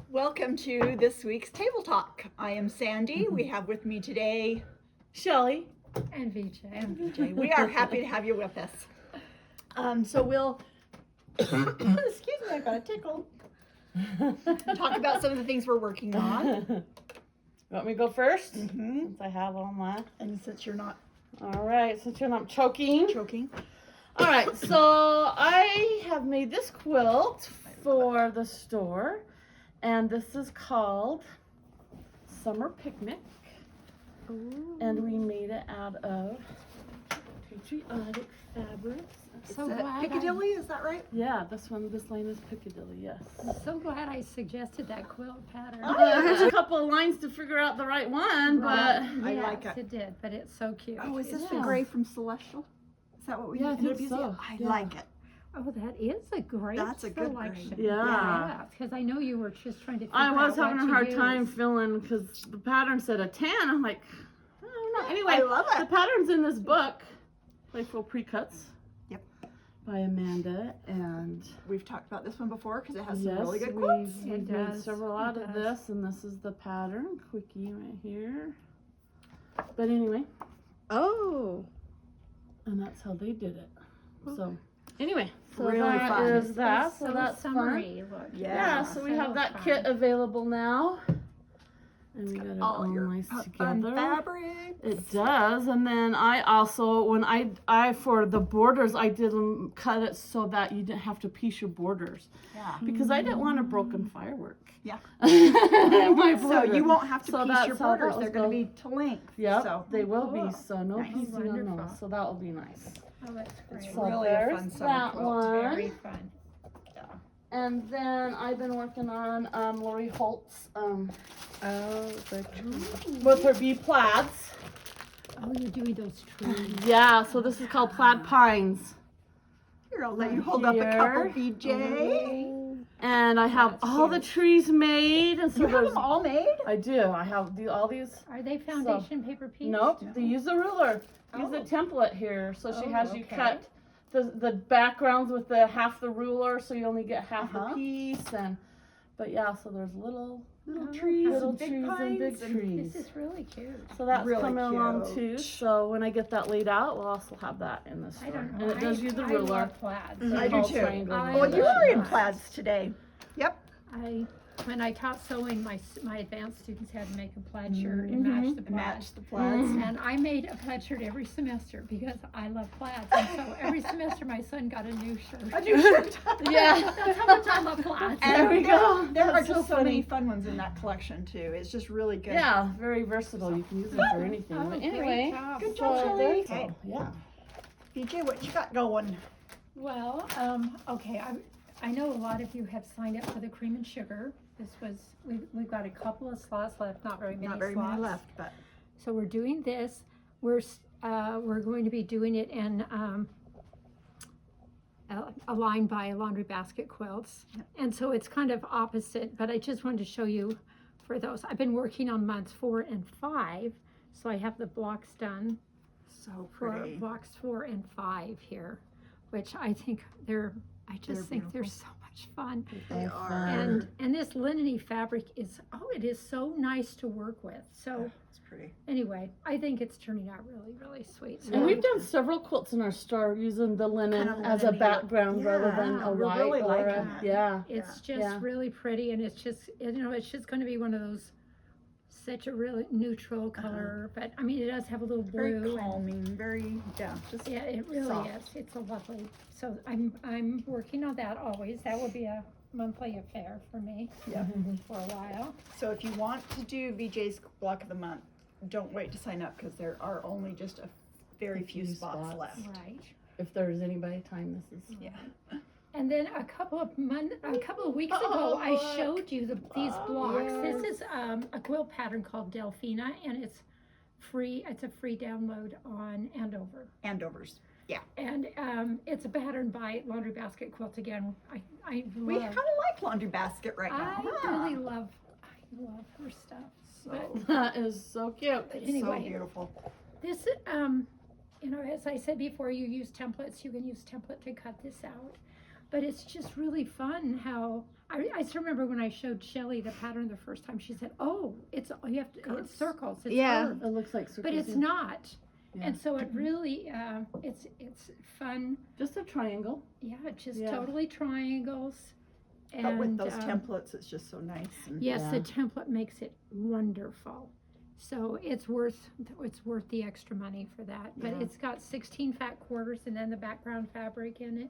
Welcome to this week's Table Talk. I am Sandy. We have with me today Shelly and VJ. We are happy to have you with us. So we'll, excuse me, I got a tickle. Talk about some of the things we're working on. You want me to go first? Mm-hmm. Since I have all my. And since you're not All right, since you're not choking. All right, so I have made this quilt for the store, and this is called Summer Picnic. Ooh. And we made it out of patriotic fabrics. So glad Piccadilly, is that right? Yeah, this line is Piccadilly, yes. I'm so glad I suggested that quilt pattern. There's a couple of lines to figure out the right one, but I like it. It did, but it's so cute. Oh, is this the gray from Celestial? Is that what we I think so. I like it. Oh, that is a great That's a good selection. gray. Yeah. Because I know you were just trying to figure I was out having a hard time filling because the pattern said a 10. I'm like, I don't know. Anyway, I love it. The pattern's in this book, Playful Pre-Cuts. Yep. By Amanda, and we've talked about this one before because it has some yes, really good quotes. We've made several out of this, and this is the pattern, quickie right here. But anyway. Oh. And that's how they did it. So anyway, so really that fun. is that. So that's summery fun. look. Yeah, so we have that kit available now. And we got it all nice together. Fabric. It does, and then I also, when I for the borders, I did them cut it so that you didn't have to piece your borders. Yeah. Because I didn't want a broken firework. Yeah. My so border. you won't have to So piece that's your how that borders. was They're going to be to length. Yep, So. they will be. So no Nice. piecing on Wonderful. those. So that will be nice. Oh, that's great. So really a there's fun summer that quilt. one. Very fun. And then I've been working on Lori Holt's with her bee plaids. Oh, you're doing those trees. Yeah, so this is called Plaid Pines. Here, I'll let you hold up a couple, BJ. And I have all the trees made. And so You have them all made? I do. I have all these. Are they foundation paper pieced? Nope. No. They use a ruler. Use a template here. So she has you cut the backgrounds with the half the ruler, so you only get half the piece. But yeah, so there's little trees, little big trees and big pines trees. This is really cute. So that's Really coming along cute. too. So when I get that laid out, we'll also have that in the store. I don't know. And it does use the ruler. I love plaids. I do All too. triangle I Well, ruler. you love were in plaids. plaids today. Yep. When I taught sewing, my advanced students had to make a plaid shirt and match the plaids. Match the plaids. And I made a plaid shirt every semester because I love plaids. And so every semester my son got a new shirt. A new shirt. Yeah. That's how much I love plaids. And There we go. There are That's just so so many funny. fun ones in that collection too. It's just really good. Yeah, very versatile. You can use it for anything. Oh, But great anyway, job. Good so job, Shelly. there's Okay. all. Yeah. BJ, what you got going? Well, okay, I know a lot of you have signed up for the cream and sugar. We've got a couple of slots left, not very many Not very slots. many left, but So we're doing this. We're going to be doing it in a line by laundry basket quilts. Yep. And so it's kind of opposite, but I just wanted to show you for those. I've been working on months 4 and 5, so I have the blocks done so for pretty. blocks 4 and 5 here, which I think they're so much fun. They are. And this linen-y fabric is, it is so nice to work with. So It's pretty. anyway, I think it's turning out really, really sweet. So And we've done several quilts in our store using the linen Kind of as a linen-y. background rather than Yeah, a we're white really or liking a, that. yeah. it's just Yeah. really pretty, and it's just, it's just going to be one of those, such a really neutral color, but I mean, it does have a little blue. Very calming. Very, just Yeah, it really soft. is. It's a lovely. So I'm working on that always. That will be a monthly affair for me. Yeah. For a while. So if you want to do VJ's block of the month, don't wait to sign up because there are only just a very few spots left. Right. If there's anybody time, this is. Yeah. And then a couple of weeks ago, I showed you these blocks. yes. This is a quilt pattern called Delfina, and it's free. It's a free download on Andover. Andovers. Yeah. And it's a pattern by Laundry Basket Quilt again. I We love. kind of like Laundry Basket right now. I really love her stuff. So, That is so cute. But anyway, so beautiful. this you know, as I said before, you use templates, you can use template to cut this out. But it's just really fun how, I still remember when I showed Shelly the pattern the first time, she said, oh, it's, you have to, it's circles, it's Yeah. curved. It looks like circles. But it's yeah. not. Yeah. And so it really, it's fun. Just a triangle. Yeah, just Yeah. totally triangles. But with And, those templates, it's just so nice. And yes, Yeah. the template makes it wonderful. So it's worth the extra money for that. But Yeah. it's got 16 fat quarters and then the background fabric in it.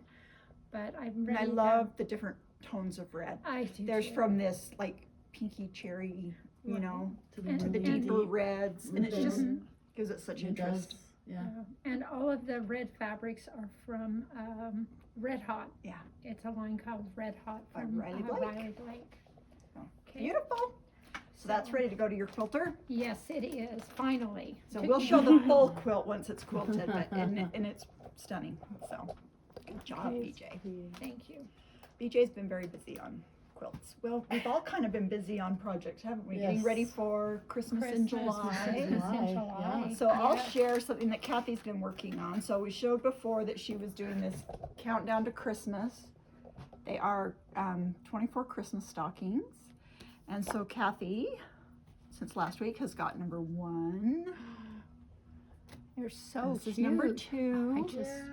But I'm And ready. I love the different tones of red. I do. There's too. from this like pinky cherry, you Right. know, To the, And- to the and- deeper reds, and it's just Mhm. gives it such It interest. does. Yeah. And all of the red fabrics are from Red Hot. Yeah. It's a line called Red Hot By from Riley Blake. Riley Blake. Oh, Okay. Beautiful. So that's ready to go to your quilter. Yes, it is. Finally. So Took we'll me show a the while. full quilt once it's quilted, but, and it's stunning. So good job, Okay. BJ. Thank you. BJ's been very busy on quilts. Well, we've all kind of been busy on projects, haven't we? Getting ready Yes. for Christmas in July. Christmas in July. So I'll Yeah. share something that Kathy's been working on. So we showed before that she was doing this countdown to Christmas. They are 24 Christmas stockings. And so Kathy, since last week, has got number 1. They're so This is cute. number 2. I just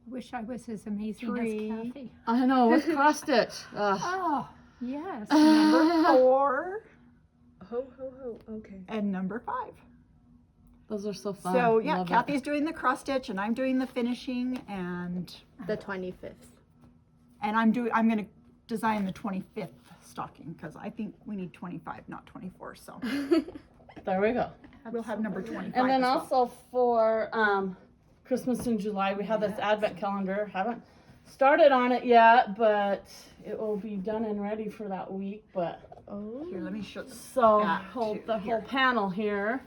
wish I was as amazing 3. as Kathy. I know, with cross stitch. Oh, yes. Number 4 Ho, ho, ho. Okay. and number 5. Those are so fun. So yeah, Love it. Kathy's doing the cross stitch and I'm doing the finishing, and The 25th. I'm going to design the 25th stocking because I think we need 25, not 24. So There we go. we'll have number 25. And then as well. also for Christmas in July, we have this advent calendar. Haven't started on it yet, but it will be done and ready for that week. But Oh. Here, let me show so Back hold to the here. whole panel here.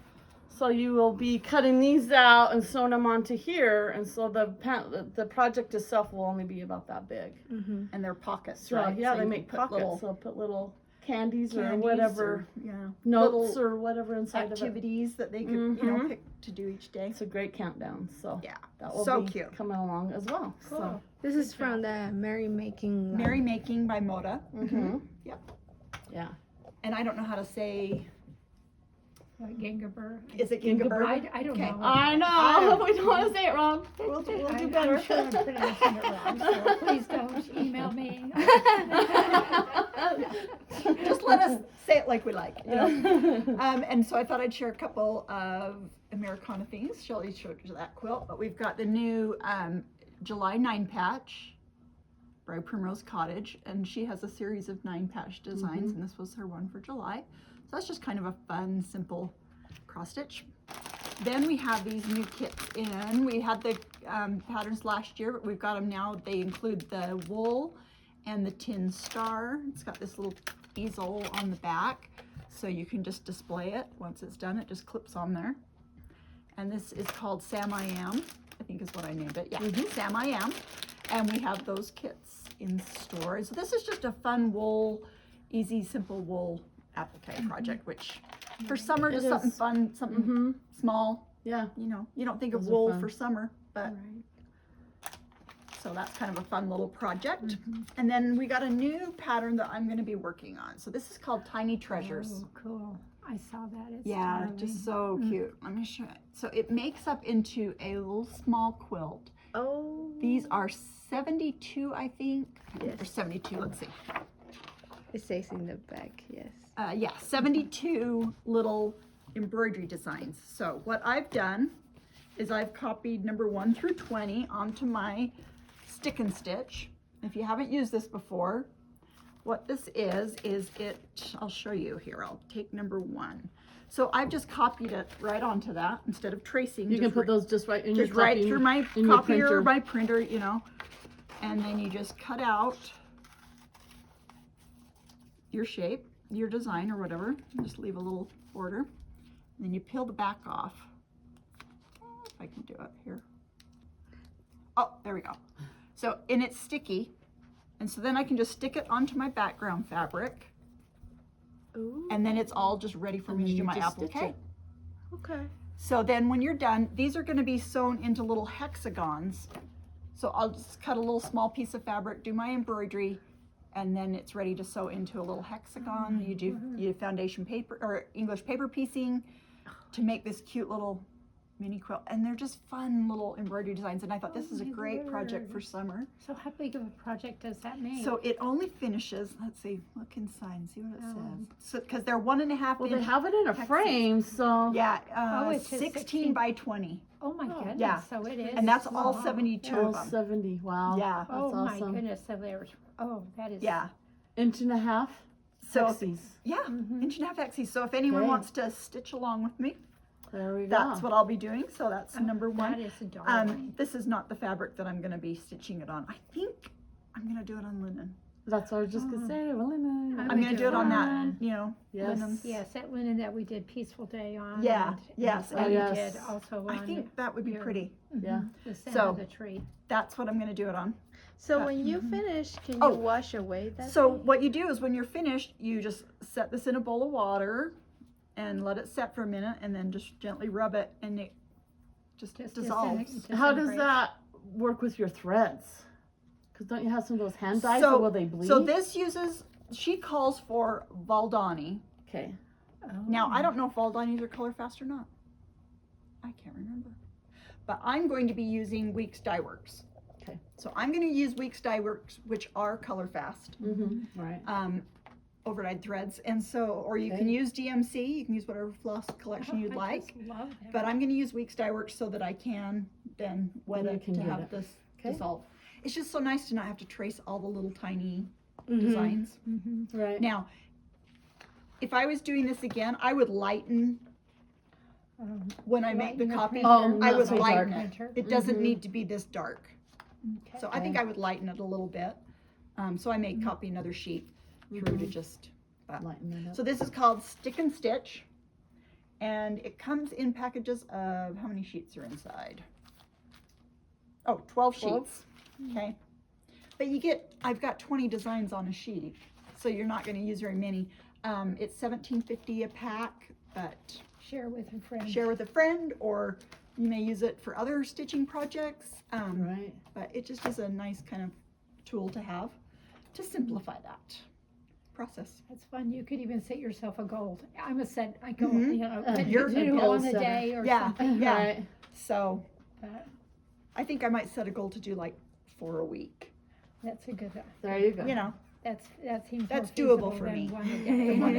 So you will be cutting these out and sewing them onto here, and so the project itself will only be about that big. Mm-hmm. and their pockets, So right? yeah, So they you make can put pockets. little So put little candies, or candies whatever or, yeah, notes little or whatever inside of it. activities that they could, you know, Mhm. pick to do each day. It's a great countdown. So Yeah, that will so be cute. coming along as well. Cool. This is from the Merry Making. line. Merry Making by Moda. So mhm. Yep. Yeah. And I don't know how to say, Like Gingerbread. is it Gingerbread? Gingerbread? I don't Okay. know. I know. We don't want to say it wrong. We'll do I'm better. sure I'm pronouncing it wrong, so please don't email me. Just let us say it like we like, you know. And so I thought I'd share a couple of Americana things. Shelly showed you that quilt, but we've got the new July 9 patch, Bride Primrose Cottage, and she has a series of 9 patch designs, and this was her one for July. So that's just kind of a fun, simple cross stitch. Then we have these new kits in. We had the patterns last year, but we've got them now. They include the wool and the tin star. It's got this little easel on the back, so you can just display it. Once it's done, it just clips on there. And this is called Sam I Am, I think is what I named it. Yeah, Sam I Am. And we have those kits in store. So this is just a fun wool, easy, simple wool applique project, which for summer, It just something is. fun, something Mhm. small. Yeah. You know, you don't think of Those are wool fun. for summer, but Right. so that's kind of a fun little project. Mm-hmm. And then we got a new pattern that I'm going to be working on. So this is called Tiny Treasures. Oh, cool. I saw that. It's Yeah, darling. just so cute. Let me show it. So it makes up into a little small quilt. Oh. These are 72, I think. Yes. Or 72, let's see. It says in the back, yes. Yeah, 72 little embroidery designs. So what I've done is I've copied number 1 through 20 onto my stick and stitch. If you haven't used this before, what this is it, I'll show you here. I'll take number 1. So I've just copied it right onto that instead of tracing. You can just put those just right in your just right copy, through my in your copier, printer. my printer, you know. And then you just cut out your shape, your design or whatever. Just leave a little border. And then you peel the back off. If I can do it here. Oh, there we go. So, and it's sticky. And so then I can just stick it onto my background fabric. Ooh. And then it's all just ready for And me then to do you my just stitch applique. it. Okay. So then when you're done, these are gonna be sewn into little hexagons. So I'll just cut a little small piece of fabric, do my embroidery, and then it's ready to sew into a little hexagon. You do foundation paper or English paper piecing to make this cute little mini quilt. And they're just fun little embroidery designs. And I thought this is a my great project for word. summer. So how big of a project does that make? So it only finishes, let's see, look inside and see what it Oh. says. So, cause they're 1.5 Well, inch. they have it in a hexes. frame, so. Yeah, Oh, it's just 16 by 20. Oh my goodness, Yeah. so it is. And that's all small. 72 Oh, of them. 70. Wow. Yeah. That's Oh my awesome. goodness, so there's, that is. Yeah. 1.5 inch. So, Hexies. yeah, Mhm. 1.5 inch hexes. So if anyone Okay. wants to stitch along with me, There we go. that's what I'll be doing. So that's Oh, number one. That is darling. This is not the fabric that I'm going to be stitching it on. I think I'm going to do it on linen. That's what I was just gonna say. Well, I I'm would going to do it on that, Yes. linen. Yes, that linen that we did Peaceful Day on. Yeah, and yes, that oh, we yes. did also I on think that would be your- pretty. Yeah. the center So- of the tree. That's what I'm going to do it on. So when you finish, can you Oh. wash away that? So thing? what you do is when you're finished, you just set this in a bowl of water and let it set for a minute and then just gently rub it and it just dissolves. How does that work with your threads? Because don't you have some of those hand dyes, So- or will they bleed? So this uses, she calls for Valdani. Okay. Now, I don't know if Valdanis are color fast or not. I can't remember. But I'm going to be using Weeks Dye Works. Okay. So I'm going to use Weeks Dye Works, which are color fast, Mm-hmm. Right. overdyed threads. And so, or you can Okay. use DMC, you can use whatever floss collection you'd like. Love that. But I'm going to use Weeks Dye Works so that I can then wet Then you it can to get have it. this Okay. dissolve. It's just so nice to not have to trace all the little tiny Mhm. designs. Right. Now, if I was doing this again, I would lighten when I make the Lighten the copy. printer. Oh, I not would so lighten dark. it. Printer. It doesn't Mhm. need to be this dark. Okay. So I think I would lighten it a little bit. So I may copy another sheet through to just. Lighten it up. So this is called Stick and Stitch, and it comes in packages of how many sheets are inside? Oh, 12 sheets. Okay. But you get, I've got 20 designs on a sheet, so you're not going to use very many. It's $17.50 a pack, but Share with a friend. share with a friend, or you may use it for other stitching projects. Right. But it just is a nice kind of tool to have to simplify that process. That's fun. You could even set yourself a goal. I'm a set, I go, Mhm. you know, You're you a do goal on a setter. day or Yeah, something. yeah. Right. So But I think I might set a goal to do like 4 a week. that's a good, There you go. You know, that seems That's more doable feasible for than me. one a day. One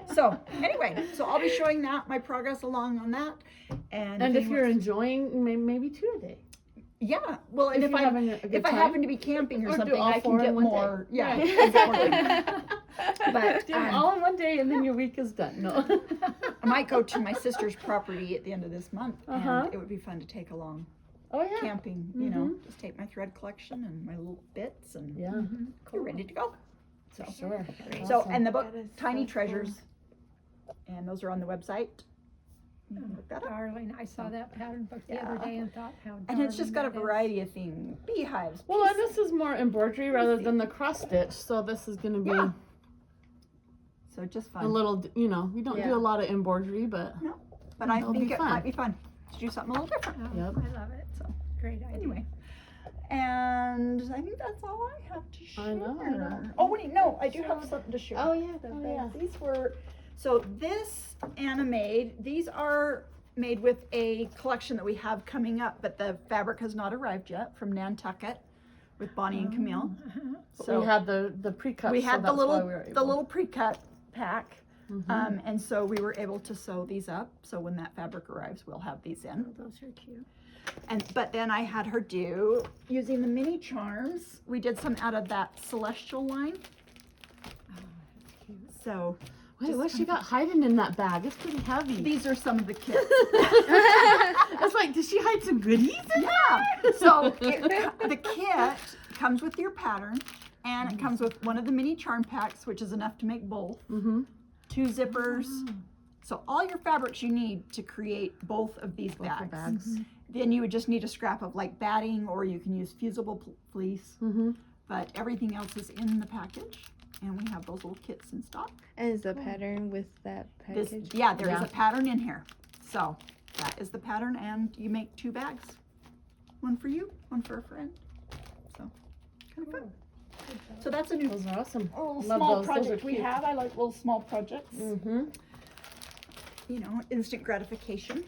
a so anyway, so I'll be showing that, my progress along on that. And And if anyone you're wants- enjoying, maybe 2 a day. yeah, well, and If if you're I having a good if I time. happen to be camping or Or do something, all I can 4 in get one day. more. Yeah, Right. I get more done. But Do them all in one day, and then your week is done. No. I might go to my sister's property at the end of this month, Uh-huh. and it would be fun to take along Oh yeah. camping. You know, just take my thread collection and my little bits, and Yeah. you're ready to go. So, Sure. so Awesome. and the book That is Tiny so Treasures, and those are on the website. You can look that up. Darling, I saw that pattern book the Yeah. other day and thought how And it's just got a darling that is. variety of things, beehives. Well, and this is more embroidery rather than the cross stitch, so this is going to be Yeah. So just a fun. little, you know, we don't Yeah. do a lot of embroidery, but But I it'll think be it fun. might be fun to do something a little different. Oh, Yep. I love it. So Great idea. anyway, and I think that's all I have to share. I know. Oh wait, no, I do have something to share. Oh yeah, the Oh, bag. yeah. These were, so this Anna made, these are made with a collection that we have coming up, but the fabric has not arrived yet, from Nantucket with Bonnie and Camille. Uh-huh. So we had the pre-cut. we so had the that's why little, we were the able. little pre-cut pack. Mhm. And so we were able to sew these up. So when that fabric arrives, we'll have these in. Oh, those are cute. But then I had her do, using the mini charms, we did some out of that Celestial line. Oh, that's cute. So Wait, what she got hiding in that bag? It's pretty heavy. these are some of the kits. I was like, did she hide some goodies in Yeah. So the kit comes with your pattern, and it comes with one of the mini charm packs, which is enough to make both. Mm-hmm. 2 zippers. So all your fabrics you need to create both of these Both the bags. bags. Then you would just need a scrap of like batting, or you can use fusible fleece. Mm-hmm. But everything else is in the package, and we have those little kits in stock. And is the pattern with that This, package? yeah, there is Yeah. a pattern in here. So that is the pattern, and you make 2 bags. One for you, one for a friend. So kind of fun. So that's a new Those are awesome. little Love small those. Those are project we cute. have. I like little small projects. Mm-hmm. You know, instant gratification.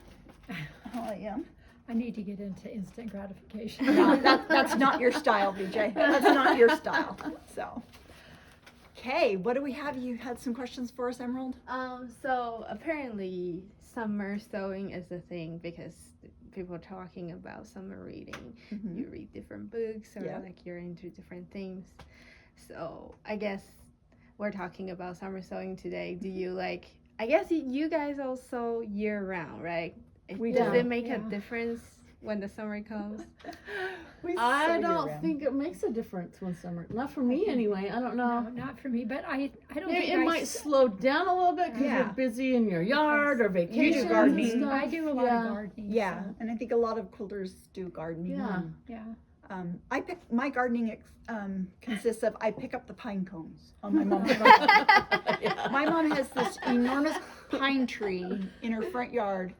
How I am. I need to get into instant gratification. No, that's not your style, BJ. That's not your style. So, okay, what do we have? You had some questions for us, Emerald? So apparently summer sewing is a thing because people are talking about summer reading. Mhm. You read different books or Yeah. like you're into different themes. So I guess we're talking about summer sewing today. Do you like, I guess you guys also year round, right? We Does do. it make Yeah. a difference when the summer comes? I don't think it makes a difference when summer. Not for me anyway. I don't know. No, not for me, but I don't Maybe think it I might slow down a little bit because Yeah. you're busy in your yard or vacation. gardening. I do a lot Yeah. of gardening. Yeah, so, and I think a lot of quilters do gardening. Yeah. yeah. I pick my gardening consists of I pick up the pine cones on my mom's front. Yeah. My mom has this enormous pine tree in her front yard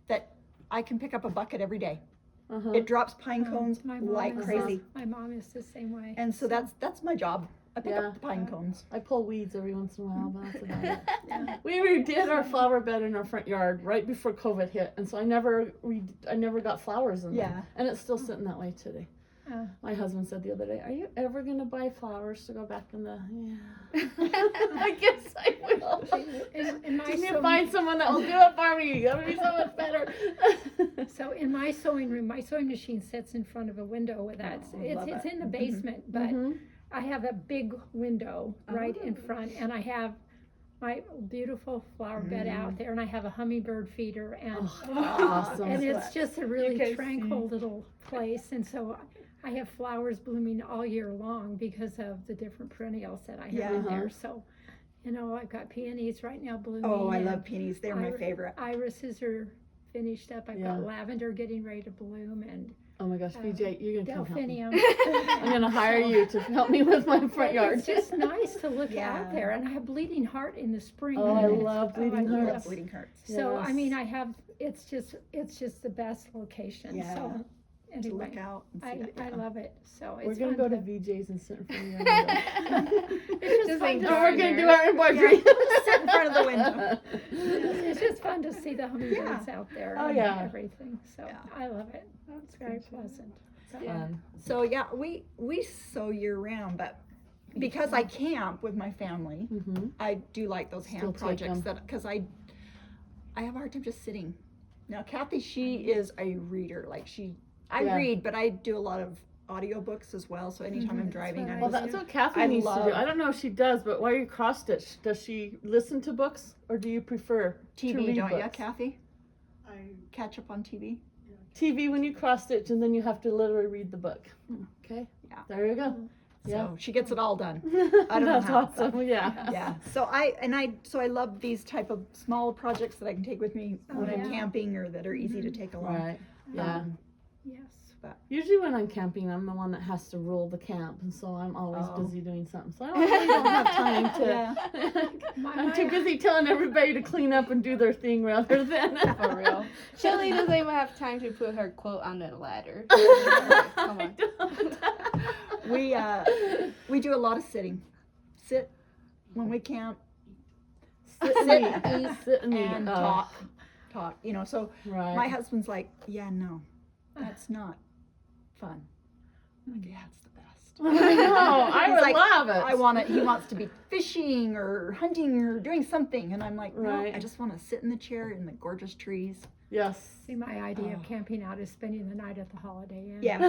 that I can pick up a bucket every day. Uh-huh. It drops pine Oh, cones my mom like is crazy, My mom is the same way. and so that's my job. I pick Yeah. up the pine cones. I pull weeds every once in a while, but that's about it. Yeah. We redid our flower bed in our front yard right before COVID hit, and so I never got flowers in there. Yeah. And it's still sitting that way today. Oh. My husband said the other day, "Are you ever gonna buy flowers to go back in the?" Yeah. I guess I will. In my You need to sewing- find someone that will do it for me. That would be so much better. So in my sewing room, my sewing machine sits in front of a window that's Oh, I love it's it. in the basement, but Mhm. I have a big window right in Oh. front, and I have my beautiful flower bed out there, and I have a hummingbird feeder, and Oh, awesome. and it's just a really can tranquil little place, and so I have flowers blooming all year long because of the different perennials that I have Yeah. in there. So, you know, I've got peonies right now blooming. Oh, I and love peonies. They're my favorite. Irises are finished up. I've Yeah. got lavender getting ready to bloom, and Oh my gosh, BJ, you're gonna come help me. delphinium. I'm gonna hire you to help me with my front yard. It's just nice to look Yeah. out there, and I have bleeding heart in the spring. Oh, I and love bleeding I love hearts. bleeding hearts. So I Yes. mean, it's just the best location. Yeah. So To anyway, look out and see I that. love it. So We're it's gonna fun go to to- VJ's and sit in front of your window. It's just Just fun like to Oh, we're see- gonna do our embroidery. Sit in front of the window. It's just fun to see the hummingbirds out there Oh, and yeah. everything. So Yeah. I love it. It's very pleasant. So, Fun. So yeah, we sew year round, but because I camp with my family, Mm-hmm. I do like those hand Still take projects them. because I have a hard time just sitting. Now Kathy, she is a reader. Like I Yeah. read, but I do a lot of audiobooks as well. So anytime I'm That's driving, what I'm I Well, just, that's what Kathy I needs to love- do. I don't know if she does, but while you cross stitch, does she listen to books or do you prefer to TV, read don't you, books? Kathy? Catch up on TV. TV when you cross stitch, and then you have to literally read the book. Okay. Yeah. There you go. So Yeah. she gets it all done. I don't know That's how, awesome. Yeah. Yeah. So I love these type of small projects that I can take with me when I'm yeah. camping or that are easy to take along. Right. Yeah. yes. Usually when I'm camping, I'm the one that has to rule the camp, and so I'm always Oh. busy doing something. So I really don't have time to. Yeah. I'm too busy telling everybody to clean up and do their thing rather than. For real. Shelly doesn't even have time to put her quilt on the ladder. Come on. We do a lot of sitting. Sit when we camp Sit and eat. Sit and eat. and Oh, talk. You know, so Right. my husband's like, yeah, no, that's not fun. I'm like, yeah, it's the best. I know. I He's would like, love it. I want it. He wants to be fishing or hunting or doing something, and I'm like, no, Right. I just want to sit in the chair in the gorgeous trees. Yes. See, my idea of Oh. camping out is spending the night at the Holiday Inn. Yeah.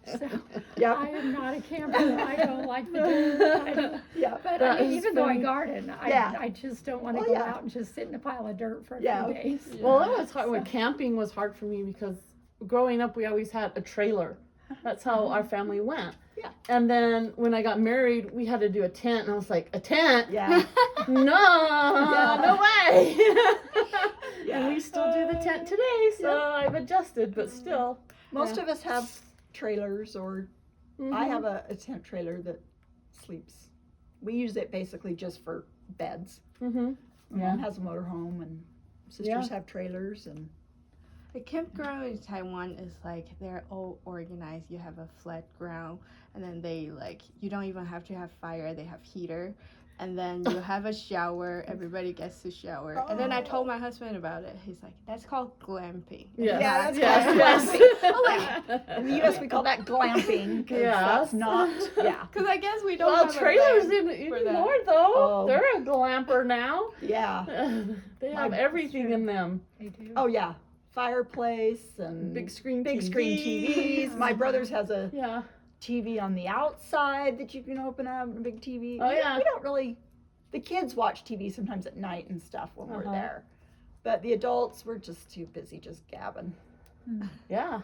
So Yep. I am not a camper. I don't like the dirt. I don't- Yeah. But That I mean, is even though I funny. garden, Yeah. I just don't want to Well, go yeah. out and just sit in a pile of dirt for a Yeah. few days. Well, it was hard. When camping was hard for me because growing up, we always had a trailer. That's how our family went. Yeah. And then when I got married, we had to do a tent, and I was like, a tent? Yeah. No, no way. Yeah. And we still do the tent today, so I've adjusted, but still. Most Yeah. of us have trailers, or I have a tent trailer that sleeps. We use it basically just for beds. Mm-hmm. My Yeah. mom has a motorhome, and sisters have trailers and. The campground in Taiwan is like they're all organized. You have a flat ground, and then they like you don't even have to have fire. They have heater, and then you have a shower. Everybody gets to shower. And then I told my husband about it. He's like, "That's called glamping." Yes. Yeah, that's yes. glamping. In the U.S. we call that glamping. 'Cause Yes. that's not. Yeah. Because I guess we don't Well, have trailers a glamp for in that. North though, Oh. they're a glamper now. Yeah. They My- have everything in them. They do. Oh yeah. Fireplace and Big screen screen TVs. My brother's has a Yeah. TV on the outside that you can open up, a big TV. Oh, yeah. We don't really, the kids watch TV sometimes at night and stuff when we're Uh-huh. there. But the adults, we're just too busy just gabbing, Yeah.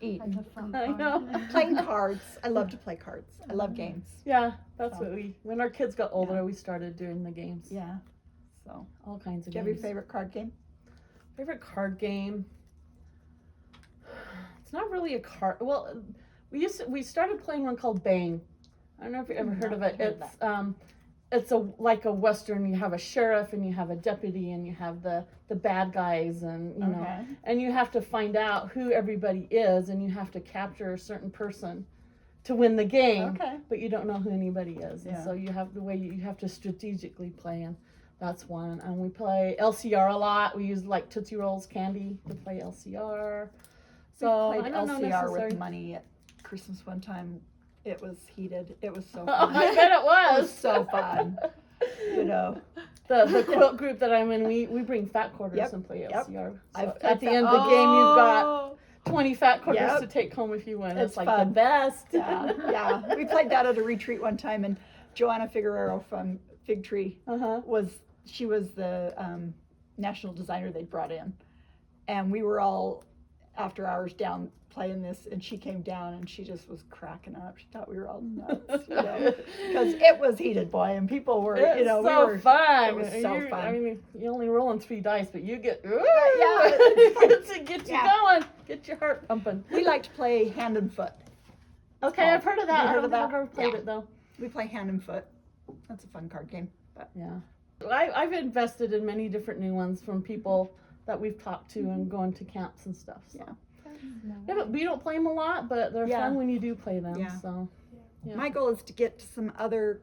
eating, I know. playing cards. I love to play cards. I love games. Yeah, that's So. what when our kids got older, we started doing the games. Yeah. So, All kinds of do you have your games. favorite card game? Favorite card game? It's not really a card. Well, we started playing one called Bang. I don't know if you ever heard of it. It's like a Western. You have a sheriff and you have a deputy and you have the bad guys and you know Okay. and you have to find out who everybody is and you have to capture a certain person to win the game. Okay. But you don't know who anybody is, and Yeah. so you have the way you have to strategically play, and that's one. And we play LCR a lot. We use like Tootsie Rolls candy to play LCR. So We I played don't know LCR necessarily. with money at Christmas one time. It was heated. It was so I fun. bet it It was. was so fun. You know. The quilt group that I'm in, we bring fat quarters Yep, and play yep. LCR. So I've at the played end of fat- the game, you've got Oh. 20 fat quarters Yep. to take home if you win. It's It's like fun. the best. Yeah, yeah. We played that at a retreat one time, and Joanna Figueroa from Fig Tree Uh-huh. was the national designer they brought in, and we were all after hours down playing this, and she came down and she just was cracking up. She thought we were all nuts, you know, because it was heated, boy, and people were, It's you know, so we were. fun. it was so You're- fun. I mean, you're only rolling 3 dice, but you get, ooh, Yeah, it's fun. to get you Yeah. going, get your heart pumping. We like to play hand and foot. Okay, I've heard of that. You I heard don't of think I've that? ever played Yeah. it though. We play hand and foot. That's a fun card game. But Yeah. I've invested in many different new ones from people that we've talked to and going to camps and stuff. So. Yeah. Yeah, but we don't play them a lot, but they're Yeah. fun when you do play them. Yeah. So Yeah. my goal is to get to some other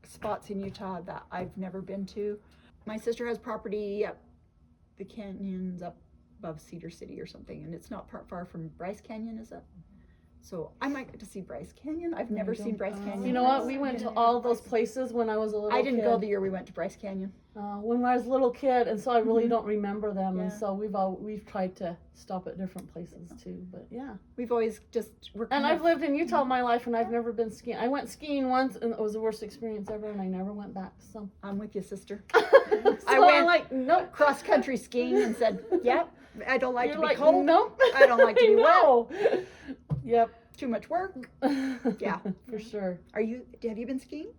spots in Utah that I've never been to. My sister has property up the canyons up above Cedar City or something, and it's not far from Bryce Canyon, is it? So I might get to see Bryce Canyon. I've never seen Bryce Canyon. You know what? We went to all those places when I was a little I didn't kid. go the year we went to Bryce Canyon. When I was a little kid, and so I really don't remember them. And Yeah. so we've tried to stop at different places too. But yeah. We've always just we're And kind I've lived in Utah my life, and I've never been skiing. I went skiing once, and it was the worst experience ever, and I never went back. So, I'm with you, sister. so I went I'm like, nope. cross country skiing and said, "Yep, I don't like You're to be like, cold. nope. I don't like to be wet. No. Yep. Too much work." Yeah. For sure. Have you been skiing?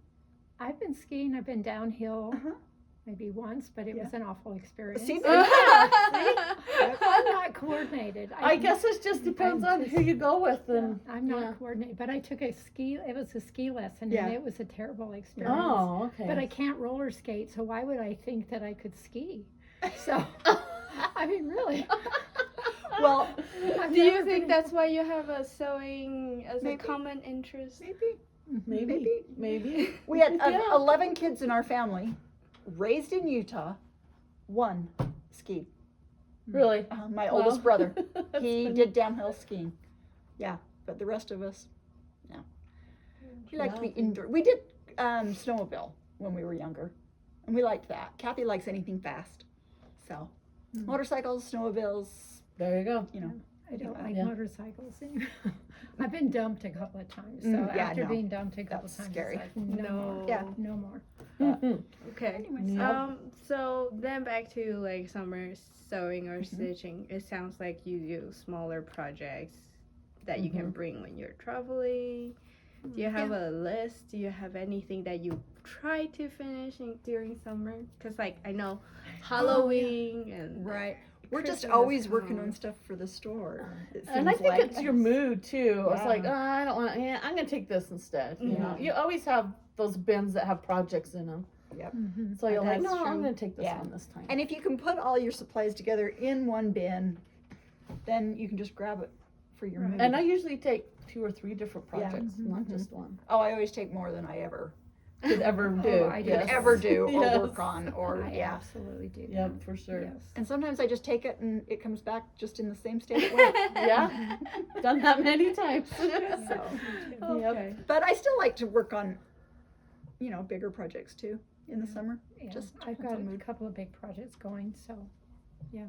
I've been skiing. I've been downhill Uh-huh. maybe once, but it was an awful experience. See, I'm not coordinated. I guess it just depends on who you go with, and I'm not yeah. coordinated, but I took it was a ski lesson, Yeah. and it was a terrible experience. Oh, okay. But I can't roller skate, so why would I think that I could ski? So, I mean, really. Well, I've Do you never think been- that's why you have a sewing as Maybe. a common interest? Maybe. we had Yeah. 11 kids in our family, raised in Utah. One skied. Really? My Wow. oldest brother. That's He funny. did downhill skiing. Yeah, but the rest of us, no. We like to be indoor. We did snowmobile when we were younger, and we liked that. Kathy likes anything fast, so motorcycles, snowmobiles, There you go. you know. I don't Yeah. like Yeah. motorcycles anymore. I've been dumped a couple of times. So Yeah, after no. being dumped a couple That's times, scary. it's like, no more. Yeah. No more. Okay. Anyways, Yep. So then back to like summer sewing or stitching. It sounds like you do smaller projects that you can bring when you're traveling. Do you have a list? Do you have anything that you try to finish during summer? Because like I know Halloween and right. We're just Christmas always working time. on stuff for the store. It And I seems think like. it's your mood too. It's Yeah. like, oh, I don't want. Yeah, I'm gonna take this instead. You know, Yeah. you always have those bins that have projects in them. Yep. So you're like, That's no, I'm true. gonna take this Yeah. one this time. And if you can put all your supplies together in one bin, then you can just grab it for your Right. move. And I usually take 2 or 3 different Yeah. projects, not just one. Oh, I always take more than I ever Could ever do. I do. could ever do or Yes. work on or I yeah. absolutely do. Yep, for sure. Yes. And sometimes I just take it and it comes back just in the same state it went. Yeah, done that many times. So, Okay. but I still like to work on, bigger projects too in the summer. Yeah, Just I've depends got on a mood. couple of big projects going, so yeah.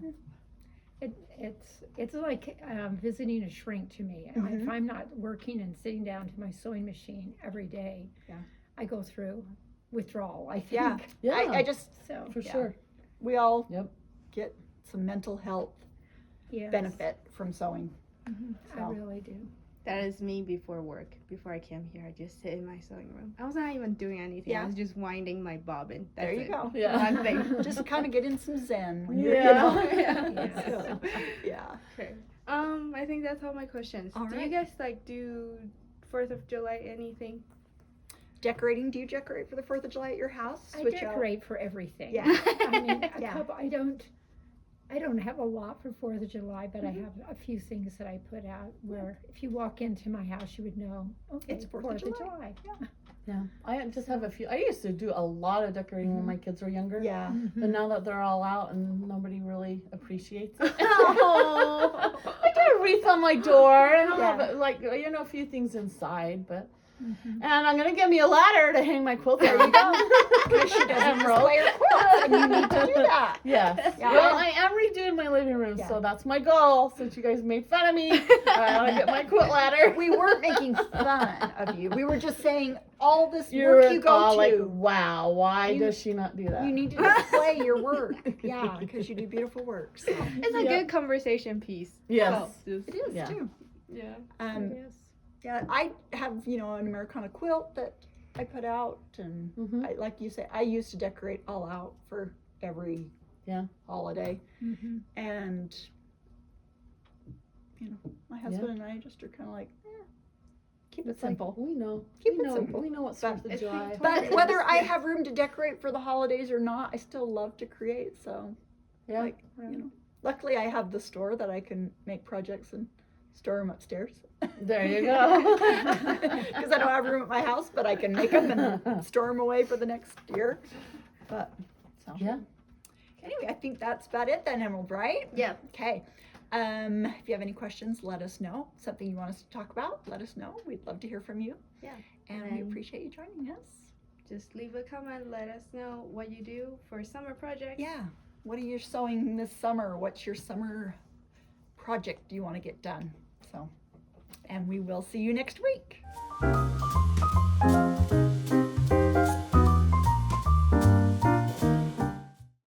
It's like visiting a shrink to me. Mhm. If I'm not working and sitting down to my sewing machine every day, Yeah. I go through withdrawal, I think. Yeah. Yeah, I just, So for yeah. sure. we all Yep. get some mental health yes. benefit from sewing. Mhm, So. I really do. That is me before work. Before I came here, I just sit in my sewing room. I was not even doing anything. Yeah. I was just winding my bobbin. That's There you it. go. Yeah. One thing. Just kind of get in some zen when you're, Yeah. Yes. So, yeah. Okay. I think that's all my questions. All do right. you guys do 4th of July anything? Decorating, do you decorate for the 4th of July at your house? I Switch out? decorate for everything. Yeah. I mean, Yeah. I don't have a lot for 4th of July, but Mm-hmm. I have a few things that I put out where if you walk into my house, you would know, okay, It's it's 4th 4th of of July. July. Yeah, I just have a few. I used to do a lot of decorating when my kids were younger. Yeah. But now that they're all out and nobody really appreciates it. Oh. I do a wreath on my door and I'll Yeah. have a few things inside, but Mhm. and I'm gonna get me a ladder to hang my quilt There on. you go. Because she doesn't display her quilts, and you need to do that. Yes. Yeah. Well, I am redoing my living room, Yeah. so that's my goal. Since you guys made fun of me, I want to get my quilt ladder. We weren't making fun of you. We were just saying all this You're work you go all to. like, wow, why You- does she not do that? You need to display your work. Yeah, because you do beautiful work. So. It's a Yep. good conversation piece. Yes. So, just- It is Yeah. too. yeah. Yes. Yeah, I have, an Americana quilt that I put out, and Mhm. like you say, I used to decorate all out for every holiday, Mm-hmm. and my husband and I just are kind of like, keep it It's like, simple. we know. Keep we it know. simple. We know what's But 4th of it's July. But Totally. whether I have room to decorate for the holidays or not, I still love to create. So, Yeah. like, luckily I have the store that I can make projects and store them upstairs. There you go. Because I don't have room at my house, but I can make them and store them away for the next year. But so Yeah. anyway, I think that's about it then, Emerald, right? Yeah. Okay. If you have any questions, let us know. Something you want us to talk about, let us know. We'd love to hear from you. Yeah. And we appreciate you joining us. Just leave a comment. Let us know what you do for summer projects. Yeah. What are you sewing this summer? What's your summer project you want to get done? So, and we will see you next week.